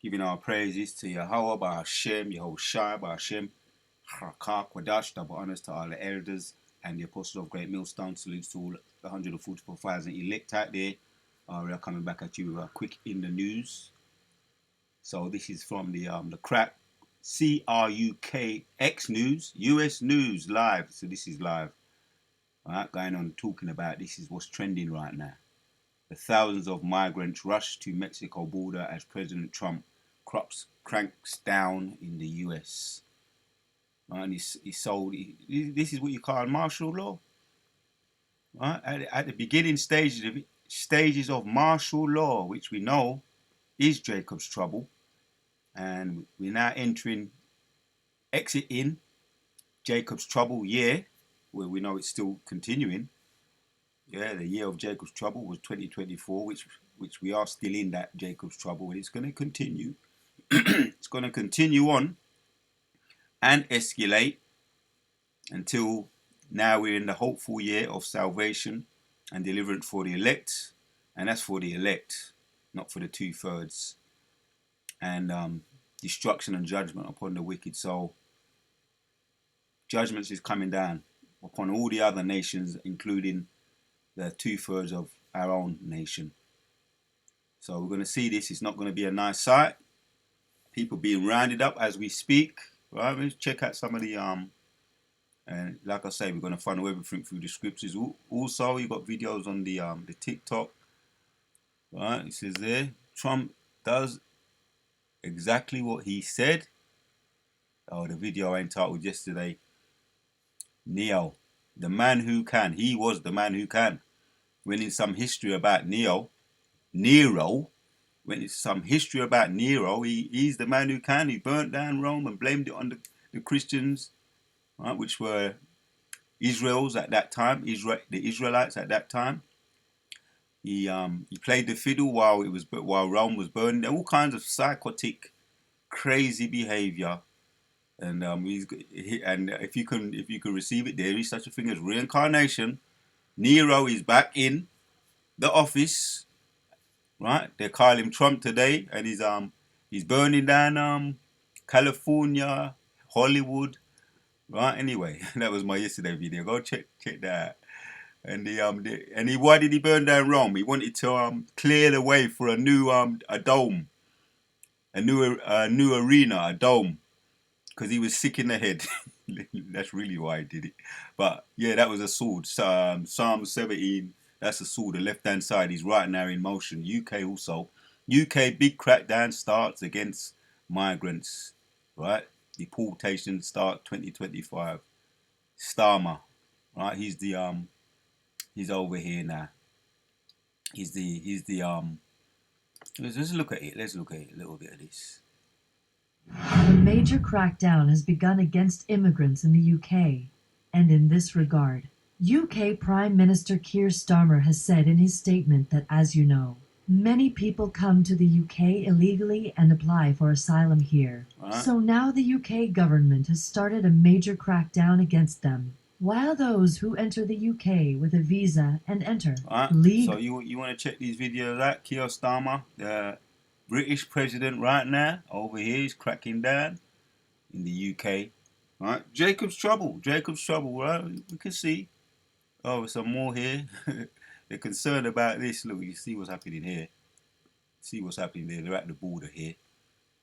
giving our praises to Yahweh, Ba'Hashem, Yehoshai, Ba'Hashem, Harakah, Quadash, double honors to all the elders and the apostles of Great Millstone. Salutes to all the 144,000 elect out there. We are coming back at you with a quick in the news. So this is from the crack CRUKX News, US News Live. So this is live. All right, going on talking about this is what's trending right now. The thousands of migrants rush to Mexico border as President Trump cranks down in the US. And he sold. This is what you call martial law. Right? At the beginning stages of martial law, which we know is Jacob's trouble, and we're now exiting Jacob's trouble year, where we know it's still continuing. Yeah, the year of Jacob's trouble was 2024, which we are still in that Jacob's trouble, and it's going to continue. It's going to continue on and escalate until now we're in the hopeful year of salvation and deliverance for the elect, and that's for the elect, not for the 2/3, and destruction and judgment upon the wicked. So judgments is coming down upon all the other nations, including the 2/3 of our own nation. So we're going to see this. It's not going to be a nice sight. People being rounded up as we speak. Right? Let's check out some of the and like I say, we're going to funnel everything through the scriptures. Also, you got videos on the TikTok. Right? It says there, Trump does exactly what he said. Oh, the video I entitled yesterday. Neo, the man who can. He was the man who can. When in some history about Nero, when it's some history about Nero, he's the man who can. He burnt down Rome and blamed it on the Christians, right, which were Israels at that time, the Israelites at that time. He played the fiddle while Rome was burning. All kinds of psychotic, crazy behavior, and if you can receive it, there is such a thing as reincarnation. Nero is back in the office, right? They call him Trump today, and he's burning down California, Hollywood, right? Anyway, that was my yesterday video. Go check that out. And why did he burn down Rome? He wanted to clear the way for a new a dome, a new arena, a dome, because he was sick in the head. That's really why he did it. But yeah, that was a sword. Psalm 17. That's a sword. The left-hand side is right now in motion. UK also. UK big crackdown starts against migrants. Right? Deportation start 2025. Starmer. Right? He's over here now. He's the let's look at it. Let's look at it, a little bit of this. A major crackdown has begun against immigrants in the UK, and in this regard, UK Prime Minister Keir Starmer has said in his statement that, as you know, many people come to the UK illegally and apply for asylum here. Right. So now the UK government has started a major crackdown against them, while those who enter the UK with a visa and enter So you want to check these videos out? Keir Starmer, the British president right now, over here is cracking down in the UK. Right? Jacob's trouble, right? We can see. Oh, some more here. They're concerned about this. Look, you see what's happening here. See what's happening there. They're at the border here.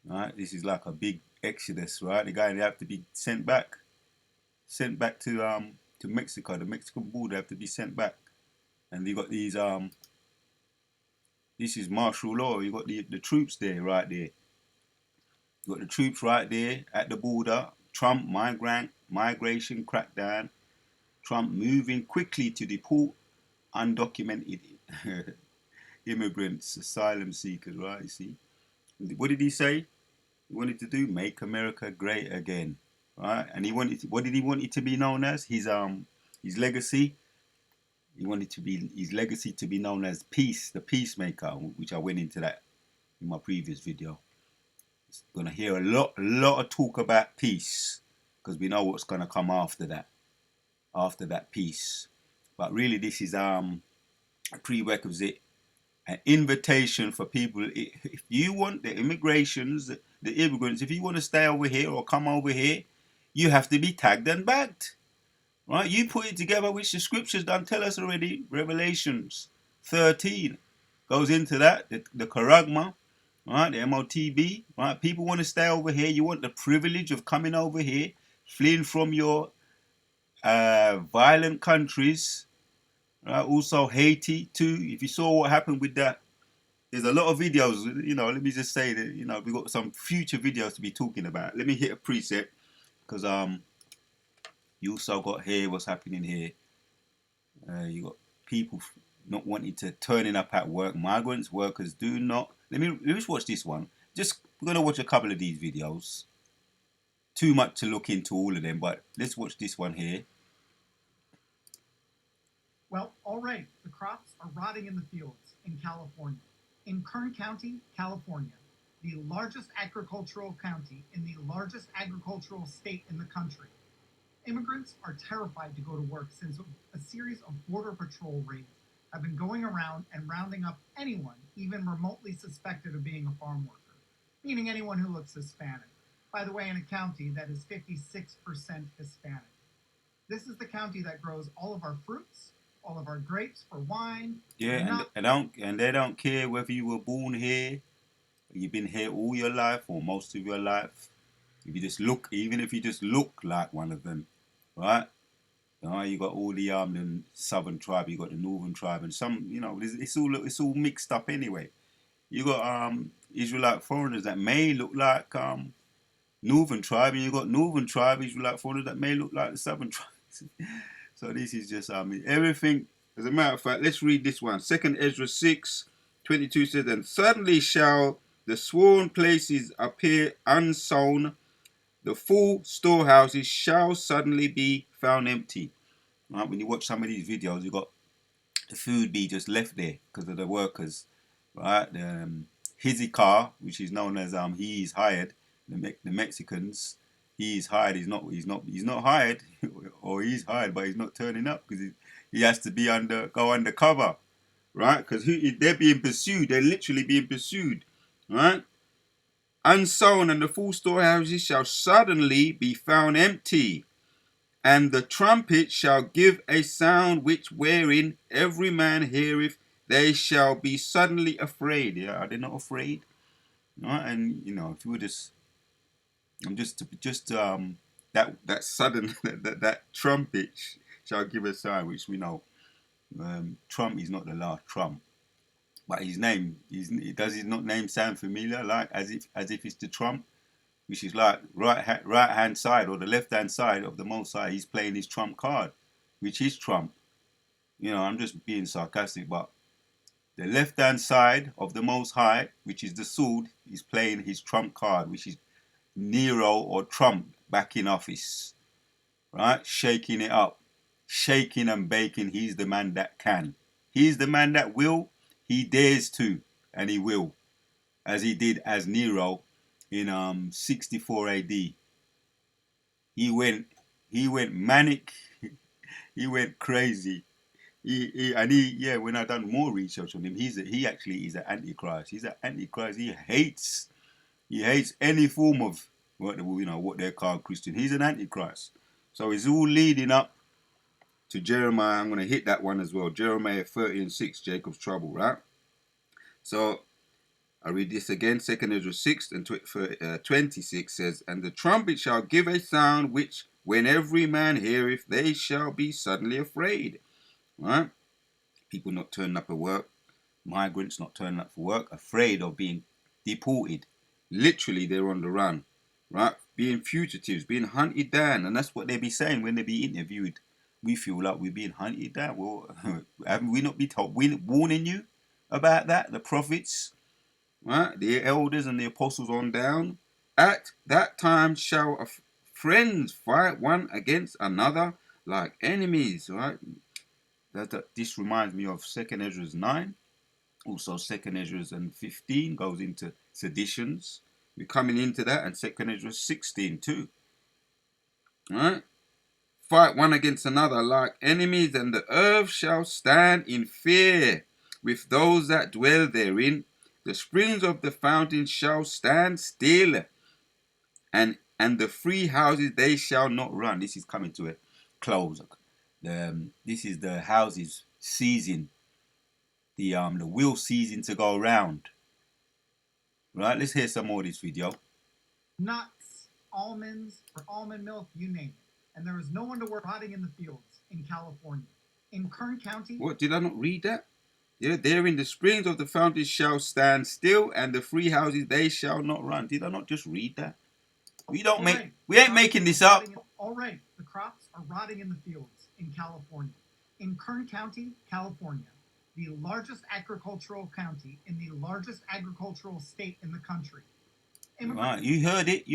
Right? This is like a big exodus, right? The guy they have to be sent back to Mexico. The Mexican border have to be sent back. And you got these this is martial law. You got the troops there, right there. You got the troops right there at the border. Trump migration crackdown. Trump moving quickly to deport undocumented immigrants, asylum seekers, right? You see, what did he say? He wanted to do make America great again, right? And what did he want it to be known as? His legacy. He wanted his legacy to be known as peace, the peacemaker, which I went into that in my previous video. It's gonna hear a lot of talk about peace, because we know what's gonna come after that peace. But really, this is a prerequisite an invitation for people. If you want the immigrants, if you want to stay over here or come over here, you have to be tagged and bagged. Right? You put it together, which the scriptures done tell us already. Revelations 13 goes into that. The charagma, right? The MOTB, right? People want to stay over here. You want the privilege of coming over here, fleeing from your violent countries. Right? Also Haiti too. If you saw what happened with that, there's a lot of videos. Let me just say that we got some future videos to be talking about. Let me hit a preset because you also got here what's happening here. You got people not wanting to turning up at work. Migrants, workers do not. Let's watch this one. We're gonna watch a couple of these videos. Too much to look into all of them, but let's watch this one here. Well, all right, the crops are rotting in the fields in California. In Kern County, California, the largest agricultural county in the largest agricultural state in the country, immigrants are terrified to go to work since a series of border patrol raids have been going around and rounding up anyone even remotely suspected of being a farm worker, meaning anyone who looks Hispanic. By the way, in a county that is 56% Hispanic. This is the county that grows all of our fruits, all of our grapes for wine. Yeah, and they don't care whether you were born here, you've been here all your life or most of your life. Even if you just look like one of them, right? You got all the southern tribe, you got the northern tribe, and some, it's all mixed up anyway. You got Israelite foreigners that may look like northern tribe, and you got northern tribe Israelite foreigners that may look like the southern tribes. So this is just everything. As a matter of fact, let's read this one. 2 Ezra 6:22 says, "And suddenly shall the sworn places appear unsown, the full storehouses shall suddenly be found empty." Right? When you watch some of these videos, you got the food be just left there because of the workers, right? Hizikar, which is known as he is hired. The Mexicans, he is hired. He's not hired, or he's hired, but he's not turning up because he has to go undercover, right? Because they're being pursued. They're literally being pursued, right? Unsown, and the full storehouses shall suddenly be found empty, and the trumpet shall give a sound which wherein every man heareth, they shall be suddenly afraid. Yeah, are they not afraid? Right? And if you were that sudden that trumpet shall give a sound, which we know Trump is not the last Trump, but his name does his not name sound familiar, like as if it's the Trump, which is like right hand side or the left hand side of the Most High. He's playing his Trump card, which is Trump. I'm just being sarcastic, but the left hand side of the Most High, which is the sword, is playing his Trump card, which is Nero or Trump back in office, right? Shaking it up, shaking and baking. He's the man that can. He's the man that will. He dares to, and he will, as he did as Nero in 64 AD. He went manic. He went crazy. When I done more research on him, he actually is an antichrist. He's an antichrist. He hates any form of what they call Christian. He's an antichrist. So it's all leading up to Jeremiah. I'm going to hit that one as well. Jeremiah 30:6, Jacob's trouble, right? So I read this again. 2 Ezra 6:26 says, "And the trumpet shall give a sound which when every man heareth, they shall be suddenly afraid." Right? People not turning up at work, migrants not turning up for work, afraid of being deported. Literally, they're on the run, right? Being fugitives, being hunted down, and that's what they be saying when they be interviewed. We feel like we're being hunted down. Well, haven't we not been told? We're warning you about that. The prophets, right? The elders and the apostles on down. At that time shall friends fight one against another like enemies, right? This reminds me of 2 Ezra 9. Also 2 Ezra 15 goes into seditions. We're coming into that, and 2 Ezra 16 too. Right? Fight one against another like enemies, and the earth shall stand in fear. with those that dwell therein. The springs of the fountain shall stand still, and the free houses they shall not run. This is coming to a close. This is the houses ceasing, the wheel ceasing to go round. Right, let's hear some more of this video. Nuts, almonds, or almond milk, you name it. And there is no one to work rotting in the fields in California. In Kern County... What, did I not read that? Yeah, therein the springs of the fountain shall stand still, and the free houses they shall not run. Did I not just read that? We ain't making this up. All right, the crops are rotting in the fields in California. In Kern County, California, the largest agricultural county in the largest agricultural state in the country. Right, you heard it.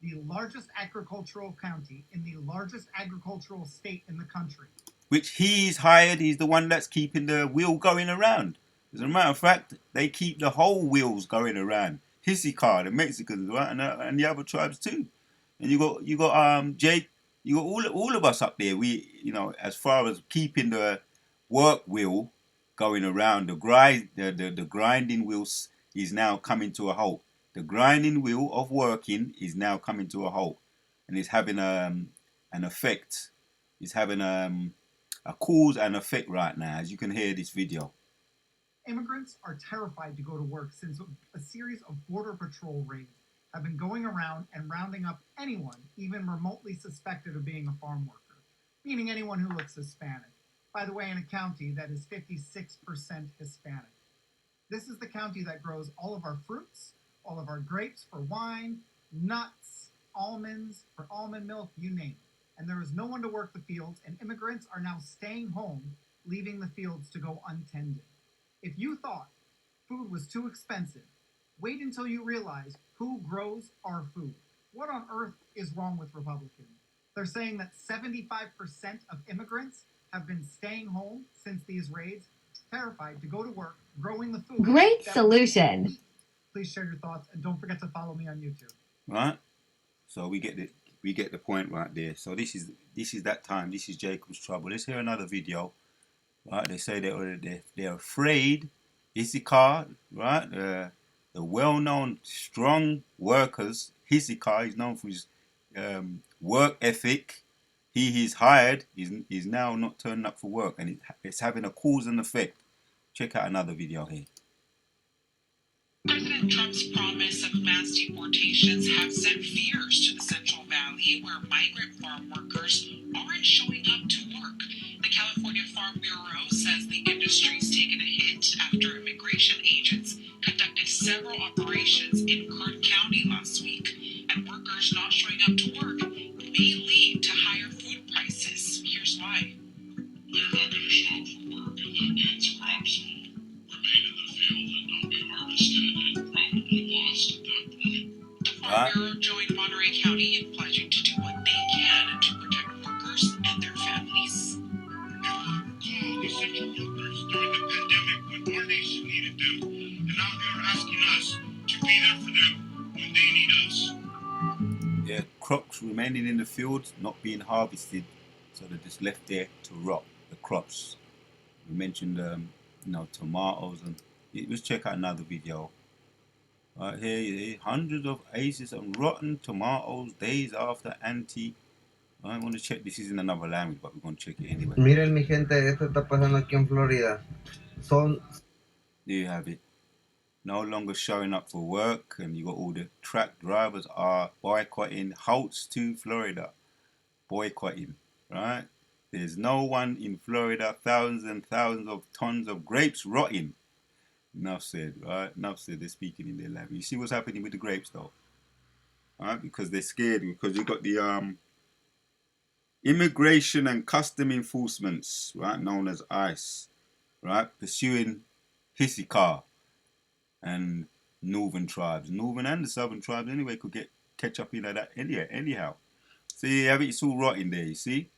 The largest agricultural county in the largest agricultural state in the country. Which he's hired. He's the one that's keeping the wheel going around. As a matter of fact, they keep the whole wheels going around. Issachar, the Mexicans, right, and the other tribes too. And you got Jake, you got all of us up there. We, as far as keeping the work wheel going around, the grinding wheels is now coming to a halt. The grinding wheel of working is now coming to a halt, and it's having an effect. It's having a cause and effect right now, as you can hear this video. Immigrants are terrified to go to work since a series of border patrol raids have been going around and rounding up anyone even remotely suspected of being a farm worker, meaning anyone who looks Hispanic. By the way, in a county that is 56% Hispanic. This is the county that grows all of our fruits, all of our grapes for wine, nuts, almonds for almond milk, you name it. And there is no one to work the fields, and immigrants are now staying home, leaving the fields to go untended. If you thought food was too expensive, wait until you realize who grows our food. What on earth is wrong with Republicans? They're saying that 75% of immigrants have been staying home since these raids, terrified to go to work, growing the food. Great solution. Please share your thoughts, and don't forget to follow me on YouTube. Right? So we get the point right there. So this is that time. This is Jacob's trouble. Let's hear another video. Right? They say they're afraid. Issachar, right? The well-known strong workers. Issachar is known for his work ethic. He is hired. He's now not turning up for work, and it's having a cause and effect. Check out another video here. President Trump's promise of mass deportations have sent fears to the Central Valley, where migrant farm workers aren't showing up to work. The California Farm Bureau says the industry's taken a hit after immigration agents conducted several operations in Kern County last week, and workers not showing up to work may lead to higher food prices. Here's why. They're not going to show up for work, and that means crops will remain in the field and not be harvested and probably lost at that point. The Farm Bureau joined Monterey County in pledging to do what they can to protect workers and their families. The essential workers during the pandemic when our nation needed them, and now they're asking us to be there for them when they need us. Yeah, crops remaining in the fields, not being harvested, so they're just left there to rot. The crops. We mentioned, tomatoes, and let's check out another video. Right here, hundreds of acres of rotten tomatoes days after anti. I want to check. This is in another language, but we're going to check it anyway. Miren, mi gente, esto está pasando aquí en Florida. There you have it. No longer showing up for work, and you got all the truck drivers are boycotting halts to Florida. Boycotting, right? There's no one in Florida. Thousands and thousands of tons of grapes rotting. Enough said, right? Enough said. They're speaking in their language. You see what's happening with the grapes, though, right? Because they're scared. Because you got the Immigration and Custom Enforcements, right, known as ICE, right, pursuing Issachar and northern tribes, northern and the southern tribes anyway, could catch up in that anyhow. See, it's all rotting there. You see,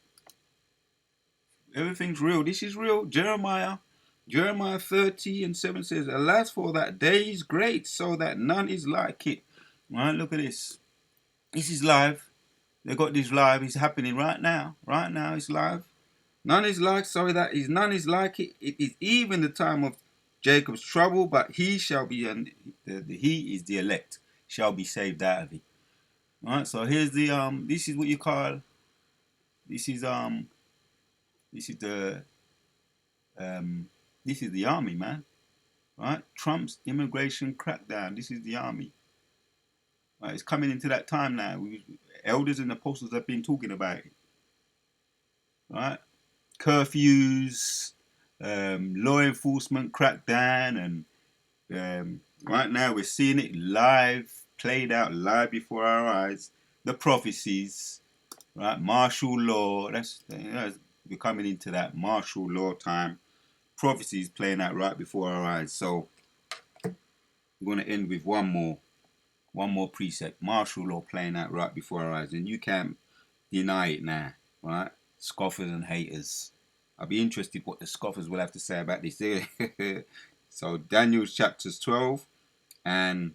everything's real. This is real. Jeremiah 30:7 says, "Alas, for that day is great, so that none is like it." Right, look at this. This is live. They got this live. It's happening right now. Right now, it's live. None is like, sorry, that is none is like it. It is even the time of Jacob's trouble, but he shall be, and he is the elect, shall be saved out of it. All right. So here's the this is what you call, this is this is the um this is the army, man. Right. Trump's immigration crackdown. This is the army. Right. It's coming into that time now. Elders and apostles have been talking about it. Right. Curfews, law enforcement crackdown, and right now we're seeing it live, played out live before our eyes. The prophecies, right? Martial law. We're coming into that martial law time. Prophecies playing out right before our eyes. So we're going to end with one more precept. Martial law playing out right before our eyes, and you can't deny it now, right? Scoffers and haters. I'll be interested what the scoffers will have to say about this. So Daniel chapters 12 and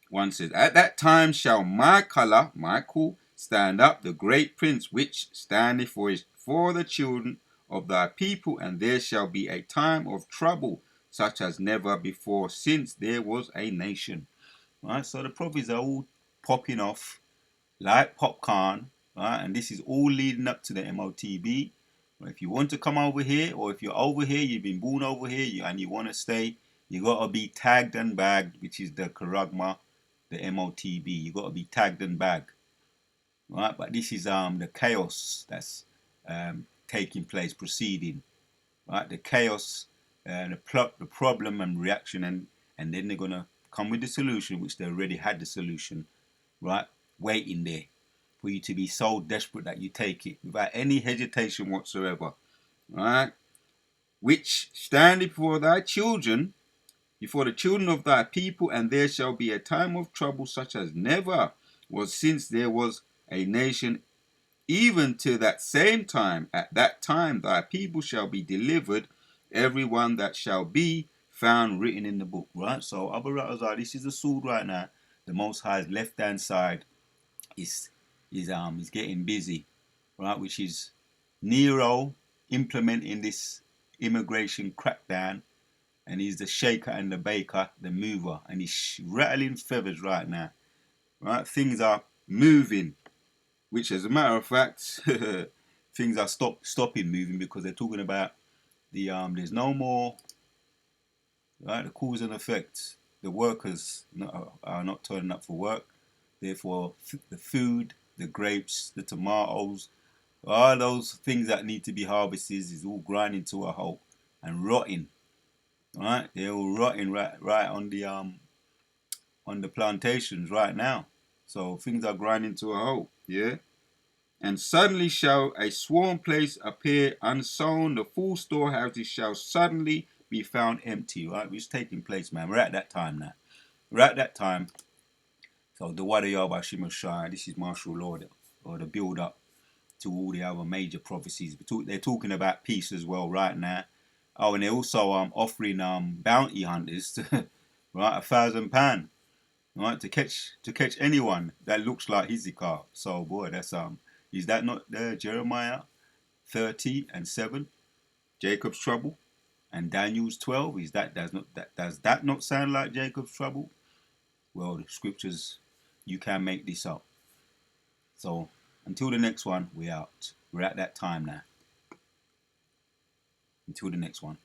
1 says, At that time shall Michael, stand up, the great prince, which standeth for the children of thy people, and there shall be a time of trouble, such as never before, since there was a nation. Right, so the prophets are all popping off like popcorn, right? And this is all leading up to the MOTB. If you want to come over here, or if you're over here, you've been born over here, and you want to stay, you got to be tagged and bagged, which is the charagma, the MOTB. You got to be tagged and bagged, right? But this is the chaos that's taking place, proceeding, right? The chaos, the problem and reaction, and then they're gonna come with the solution, which they already had the solution, right? Waiting there for you to be so desperate that you take it without any hesitation whatsoever, right? Which standeth before thy children, before the children of thy people, and there shall be a time of trouble such as never was since there was a nation, even to that same time. At that time thy people shall be delivered, every one that shall be found written in the book, right? So Abu Ratazar, this is the sword right now. The Most High's left hand side is getting busy, right? Which is Nero implementing this immigration crackdown, and he's the shaker and the baker, the mover, and he's rattling feathers right now, right? Things are moving, which, as a matter of fact, things are stopping moving, because they're talking about there's no more, right? The cause and effect. The workers are not turning up for work. Therefore, the food, the grapes, the tomatoes, all those things that need to be harvested is all grinding to a halt and rotting. Right? They're all rotting right on the plantations right now. So things are grinding to a halt. Yeah. And suddenly shall a sworn place appear unsown, the full storehouses shall suddenly be found empty, right? Which is taking place, man. We're at that time now. We're at that time. So the Wadayaba Shimoshai, this is martial law, or the build up to all the other major prophecies. They're talking about peace as well right now. Oh, and they're also offering bounty hunters to, right, £1,000, right, to catch anyone that looks like Hezekiah. So boy, that's is that not Jeremiah 30 and 7, Jacob's trouble, and Daniel's 12? Does that not sound like Jacob's trouble? Well, the scriptures, you can make this up. So until the next one, we're out. We're at that time now. Until the next one.